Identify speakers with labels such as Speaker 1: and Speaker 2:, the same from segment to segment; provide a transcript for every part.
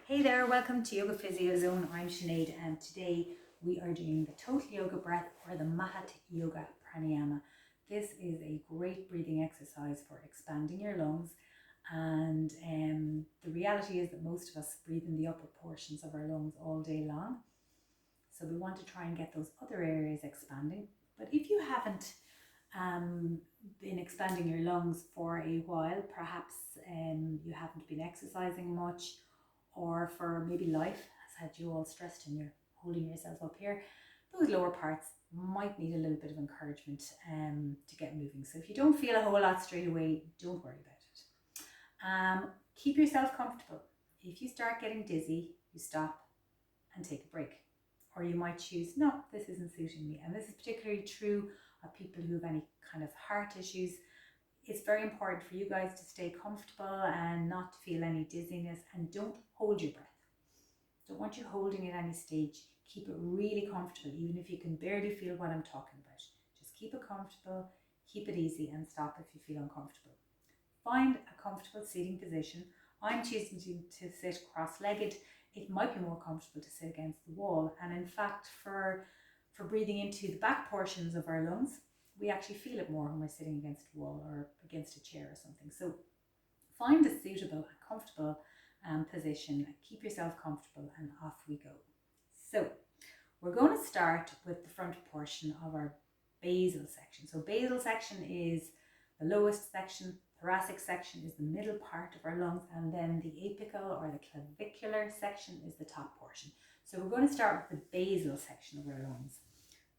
Speaker 1: Hey there, welcome to Yoga Physio Zone. I'm Sinead and today we are doing the Total Yoga Breath or the Mahat Yoga Pranayama. This is a great breathing exercise for expanding your lungs, and the reality is that most of us breathe in the upper portions of our lungs all day long. So we want to try and get those other areas expanding. But if you haven't been expanding your lungs for a while, perhaps you haven't been exercising much, or for maybe life has had you all stressed and you're holding yourself up here, those lower parts might need a little bit of encouragement to get moving. So if you don't feel a whole lot straight away, don't worry about it. Keep yourself comfortable. If you start getting dizzy, you stop and take a break. Or you might choose, no, this isn't suiting me. And this is particularly true of people who have any kind of heart issues. It's very important for you guys to stay comfortable and not to feel any dizziness, and don't hold your breath. Don't want you holding at any stage. Keep it really comfortable, even if you can barely feel what I'm talking about. Just keep it comfortable, keep it easy, and stop if you feel uncomfortable. Find a comfortable seating position. I'm choosing to sit cross-legged. It might be more comfortable to sit against the wall, and in fact for breathing into the back portions of our lungs, we actually feel it more when we're sitting against a wall or against a chair or something. So find a suitable and comfortable position, keep yourself comfortable, and off we go. So we're going to start with the front portion of our basal section. So basal section is the lowest section, thoracic section is the middle part of our lungs, and then the apical or the clavicular section is the top portion. So we're going to start with the basal section of our lungs,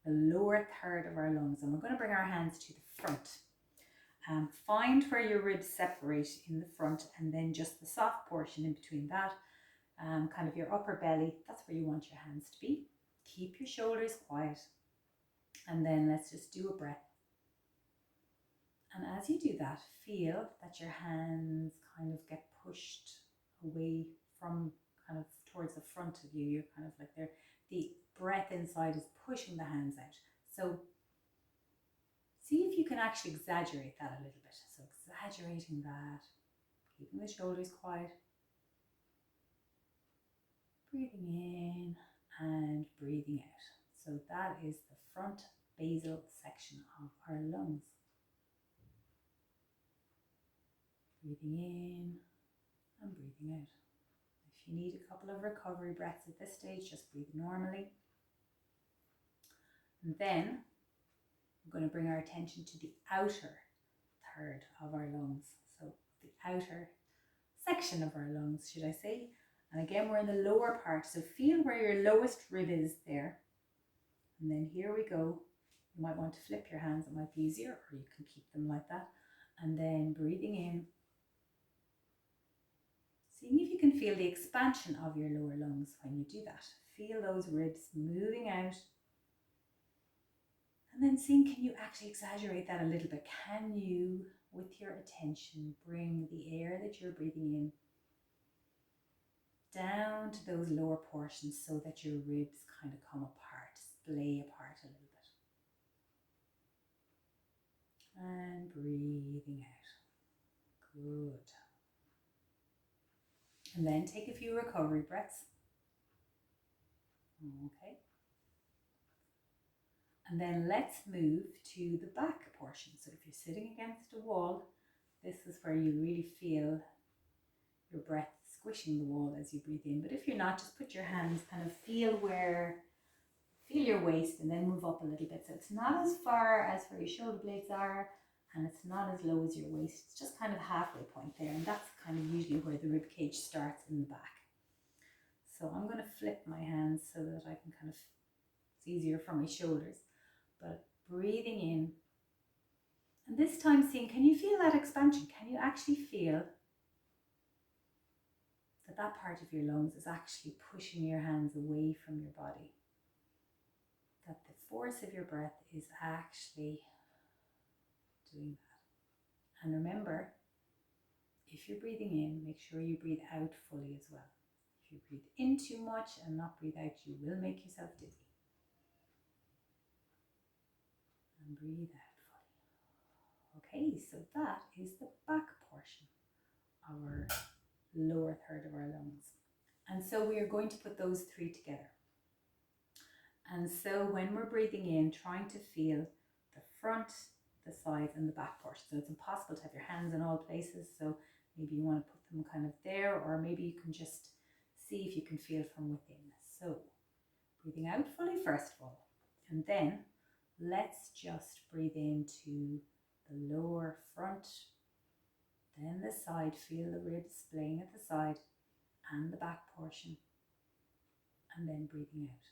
Speaker 1: the lower third of our lungs, and we're going to bring our hands to the front. Find where your ribs separate in the front, and then just the soft portion in between that, kind of your upper belly, that's where you want your hands to be. Keep your shoulders quiet, and then let's just do a breath. And as you do that, feel that your hands kind of get pushed away from kind of towards the front of you. You're kind of like the breath inside is pushing the hands out. So see if you can actually exaggerate that a little bit. So exaggerating that, keeping the shoulders quiet, breathing in and breathing out. So that is the front basal section of our lungs. Breathing in and breathing out. If you need a couple of recovery breaths at this stage, just breathe normally. And then we're going to bring our attention to the outer third of our lungs. So the outer section of our lungs, should I say. And again, we're in the lower part. So feel where your lowest rib is there. And then here we go. You might want to flip your hands. It might be easier, or you can keep them like that. And then breathing in. Seeing if you can feel the expansion of your lower lungs when you do that. Feel those ribs moving out. And then seeing, can you actually exaggerate that a little bit? Can you, with your attention, bring the air that you're breathing in down to those lower portions so that your ribs kind of come apart, splay apart a little bit. And breathing out. Good. And then take a few recovery breaths. Okay. And then let's move to the back portion. So if you're sitting against a wall, this is where you really feel your breath squishing the wall as you breathe in. But if you're not, just put your hands, kind of feel your waist, and then move up a little bit. So it's not as far as where your shoulder blades are, and it's not as low as your waist. It's just kind of halfway point there, and that's kind of usually where the rib cage starts in the back. So I'm going to flip my hands so that I can kind of, it's easier for my shoulders. But breathing in, and this time seeing, can you feel that expansion? Can you actually feel that part of your lungs is actually pushing your hands away from your body? That the force of your breath is actually doing that. And remember, if you're breathing in, make sure you breathe out fully as well. If you breathe in too much and not breathe out, you will make yourself dizzy. And breathe out fully. Okay, so that is the back portion, our lower third of our lungs. And so we are going to put those three together. And so when we're breathing in, trying to feel the front, the sides and the back portion. So it's impossible to have your hands in all places. So maybe you want to put them kind of there, or maybe you can just see if you can feel from within. So breathing out fully first of all, and then let's just breathe into the lower front, then the side, feel the ribs splaying at the side and the back portion, and then breathing out.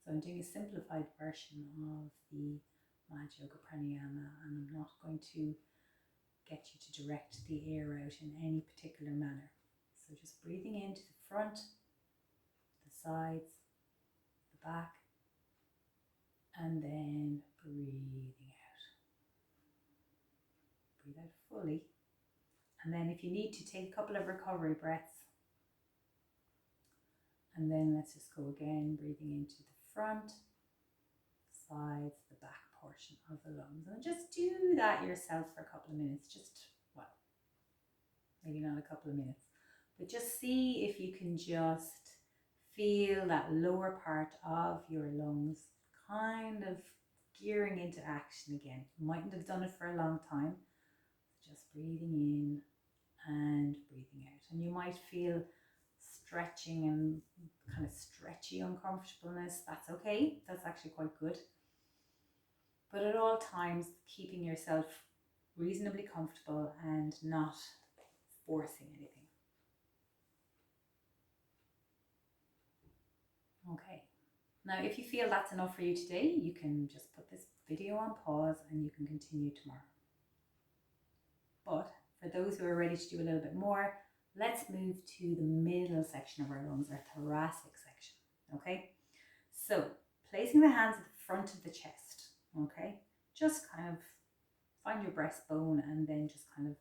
Speaker 1: So I'm doing a simplified version of the Mahatma Yoga Pranayama, and I'm not going to get you to direct the air out in any particular manner. So just breathing into the front, the sides, the back, and then breathing out. Breathe out fully. And then if you need to, take a couple of recovery breaths. And then let's just go again, breathing into the front, sides, the back portion of the lungs. And just do that yourself for a couple of minutes. Just, well, maybe not a couple of minutes, but just see if you can just feel that lower part of your lungs kind of gearing into action again. You mightn't have done it for a long time. Just breathing in and breathing out. And you might feel stretching and kind of stretchy uncomfortableness. That's okay. That's actually quite good. But at all times, keeping yourself reasonably comfortable and not forcing anything. Okay. Now, if you feel that's enough for you today, you can just put this video on pause and you can continue tomorrow. But for those who are ready to do a little bit more, let's move to the middle section of our lungs, our thoracic section. Okay. So placing the hands at the front of the chest. Okay. Just kind of find your breastbone and then just kind of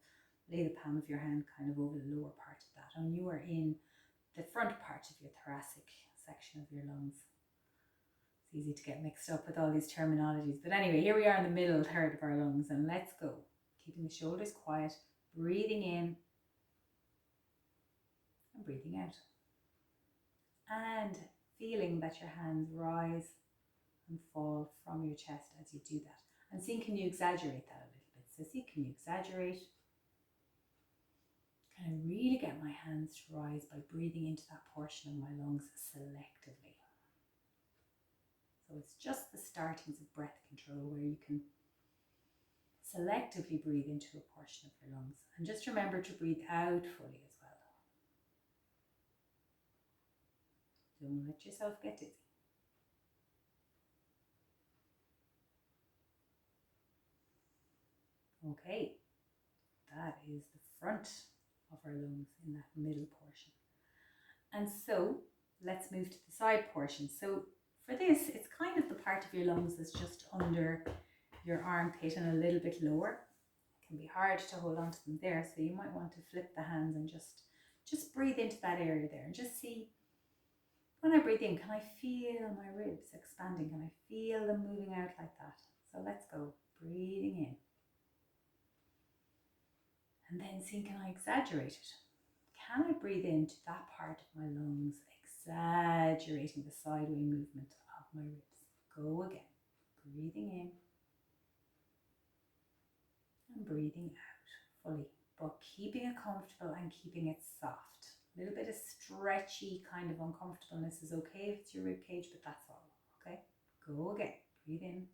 Speaker 1: lay the palm of your hand kind of over the lower part of that. And you are in the front part of your thoracic section of your lungs. It's easy to get mixed up with all these terminologies. But anyway, here we are in the middle third of our lungs, and let's go. Keeping the shoulders quiet, breathing in and breathing out. And feeling that your hands rise and fall from your chest as you do that. And seeing, can you exaggerate that a little bit? So see, can you exaggerate? Can I really get my hands to rise by breathing into that portion of my lungs selectively? So it's just the startings of breath control where you can selectively breathe into a portion of your lungs. And just remember to breathe out fully as well. Don't let yourself get dizzy. Okay, that is the front of our lungs in that middle portion. And so let's move to the side portion. So for this, it's kind of the part of your lungs that's just under your armpit and a little bit lower. It can be hard to hold on to them there, so you might want to flip the hands and just breathe into that area there and just see, when I breathe in, can I feel my ribs expanding? Can I feel them moving out like that? So let's go, breathing in. And then seeing, can I exaggerate it? Can I breathe into that part of my lungs, exaggerating the sideway movement of my ribs? Go again, breathing in and breathing out fully, but keeping it comfortable and keeping it soft. A little bit of stretchy kind of uncomfortableness is okay if it's your rib cage, but that's all. Okay, go again, breathe in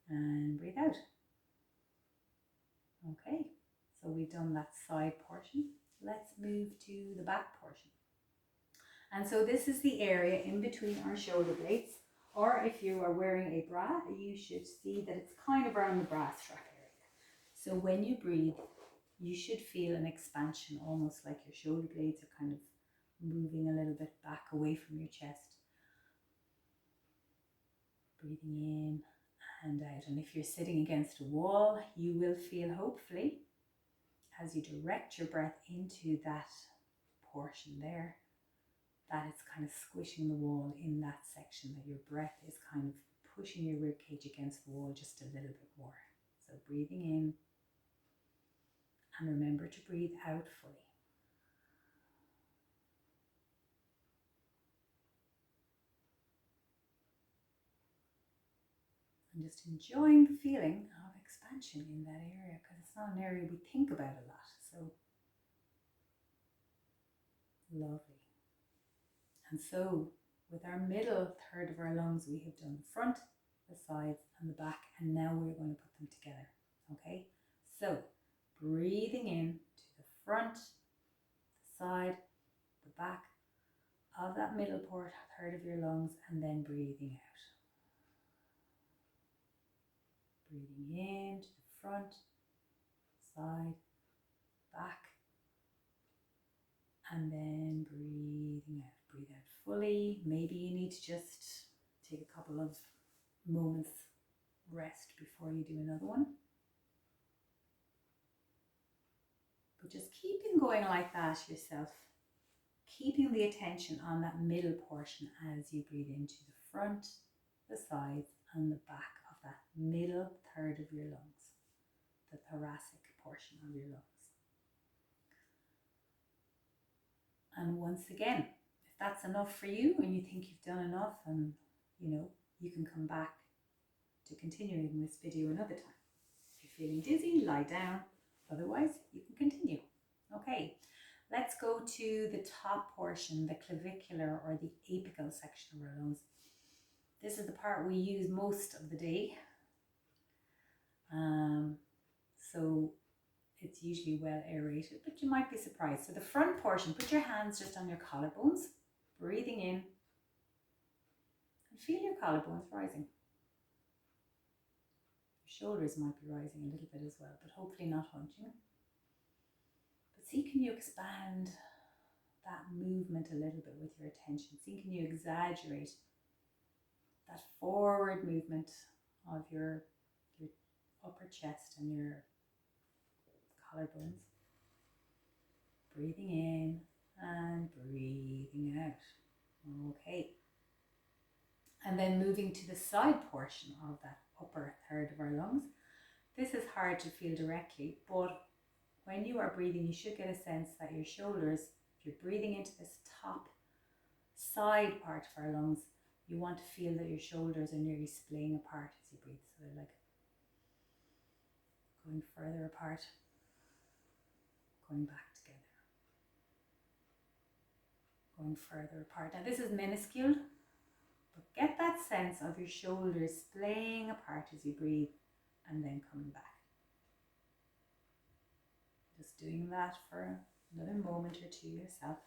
Speaker 1: and breathe out. Okay, so we've done that side portion. Let's move to the back portion. And so this is the area in between our shoulder blades, or if you are wearing a bra, you should see that it's kind of around the bra strap area. So when you breathe, you should feel an expansion, almost like your shoulder blades are kind of moving a little bit back away from your chest. Breathing in and out. And if you're sitting against a wall, you will feel, hopefully, as you direct your breath into that portion there, that it's kind of squishing the wall in that section, that your breath is kind of pushing your rib cage against the wall just a little bit more. So breathing in And remember to breathe out fully. And just enjoying the feeling of expansion in that area, because it's not an area we think about a lot. So lovely. And so with our middle third of our lungs, we have done the front, the sides and the back, and now we're going to put them together. Okay, so breathing in to the front, the side, the back of that middle third of your lungs, and then breathing out. Breathing in to the front, side, back, and then breathing out. Breathe out fully. Maybe you need to just take a couple of moments rest before you do another one. But just keeping going like that yourself, keeping the attention on that middle portion as you breathe into the front, the sides and the back of that middle third of your lungs, the thoracic portion of your lungs. And once again, if that's enough for you and you think you've done enough, and you can come back to continuing this video another time. If you're feeling dizzy, lie down. Otherwise, you can continue. Okay, let's go to the top portion, the clavicular or the apical section of our lungs. This is the part we use most of the day. So it's usually well aerated, but you might be surprised. So the front portion, put your hands just on your collarbones, breathing in, and feel your collarbones rising. Your shoulders might be rising a little bit as well, but hopefully not hunching. But see, can you expand that movement a little bit with your attention? See, can you exaggerate that forward movement of your upper chest and your collarbones? Breathing in and breathing out. Okay. And then moving to the side portion of that upper third of our lungs. This is hard to feel directly, but when you are breathing, you should get a sense that your shoulders, if you're breathing into this top side part of our lungs, you want to feel that your shoulders are nearly splaying apart as you breathe. So they're like going further apart, going back together, going further apart. Now this is minuscule, but get that sense of your shoulders splaying apart as you breathe and then coming back. Just doing that for another moment or two yourself.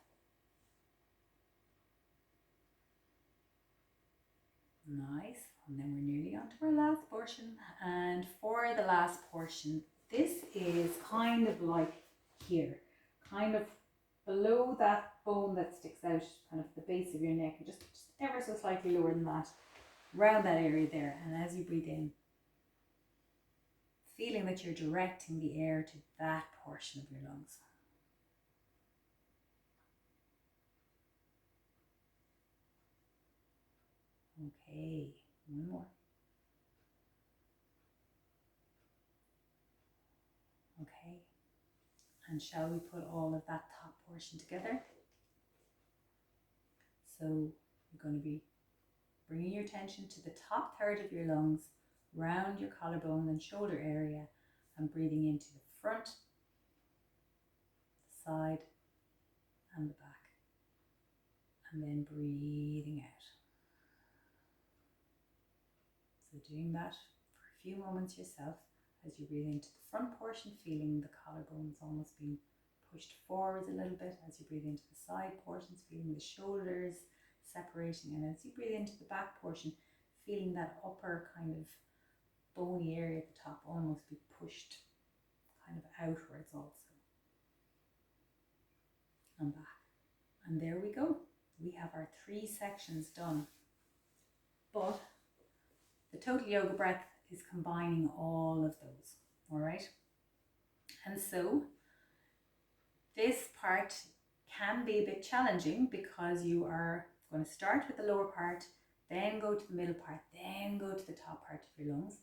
Speaker 1: Nice. And then we're nearly on to our last portion. And for the last portion, this is kind of like here, kind of below that bone that sticks out, kind of the base of your neck, and just ever so slightly lower than that, around that area there. And as you breathe in, feeling that you're directing the air to that portion of your lungs. Okay, one more. Okay, and shall we put all of that top portion together? So you're going to be bringing your attention to the top third of your lungs, round your collarbone and shoulder area, and breathing into the front, the side and the back, and then breathing out. So doing that for a few moments yourself as you breathe into the front portion, feeling the collarbones almost being pushed forwards a little bit. As you breathe into the side portions, feeling the shoulders separating, and as you breathe into the back portion, feeling that upper kind of bony area at the top almost be pushed kind of outwards also, and back. And there we go. We have our 3 sections done. But the total yoga breath is combining all of those, all right? And so this part can be a bit challenging because you are going to start with the lower part, then go to the middle part, then go to the top part of your lungs.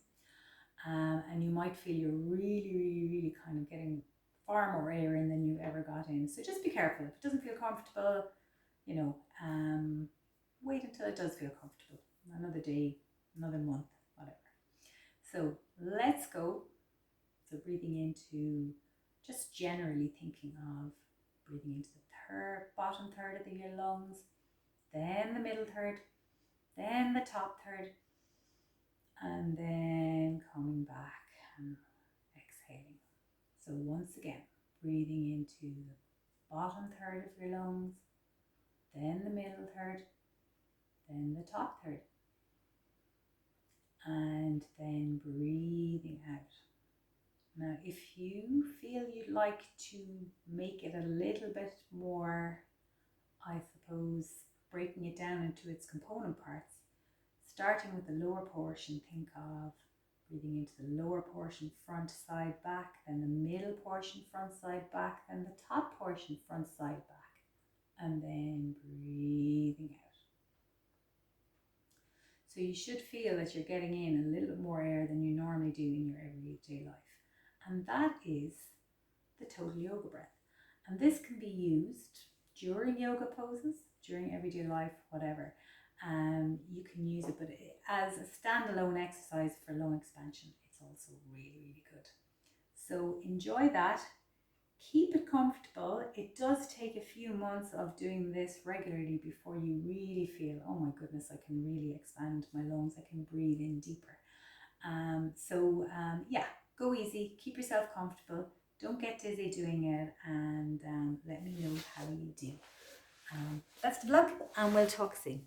Speaker 1: And you might feel you're really kind of getting far more air in than you ever got in. So just be careful. If it doesn't feel comfortable, you know, wait until it does feel comfortable. Another day, another month, whatever. So let's go. So breathing into, just generally thinking of breathing into the bottom third of your lungs, then the middle third, then the top third, and then coming back and exhaling. So once again, breathing into the bottom third of your lungs, then the middle third, then the top third, and then breathing out. Now, if you feel you'd like to make it a little bit more, I suppose, breaking it down into its component parts, starting with the lower portion, think of breathing into the lower portion, front, side, back, then the middle portion, front, side, back, then the top portion, front, side, back, and then breathing out. So you should feel that you're getting in a little bit more air than you normally do in your everyday life. And that is the total yoga breath. And this can be used during yoga poses, during everyday life, whatever. You can use it, but as a standalone exercise for lung expansion, it's also really, really good. So enjoy that. Keep it comfortable. It does take a few months of doing this regularly before you really feel, oh my goodness, I can really expand my lungs. I can breathe in deeper. Yeah, go easy. Keep yourself comfortable. Don't get dizzy doing it, and let me know how you do. Best of luck, and we'll talk soon.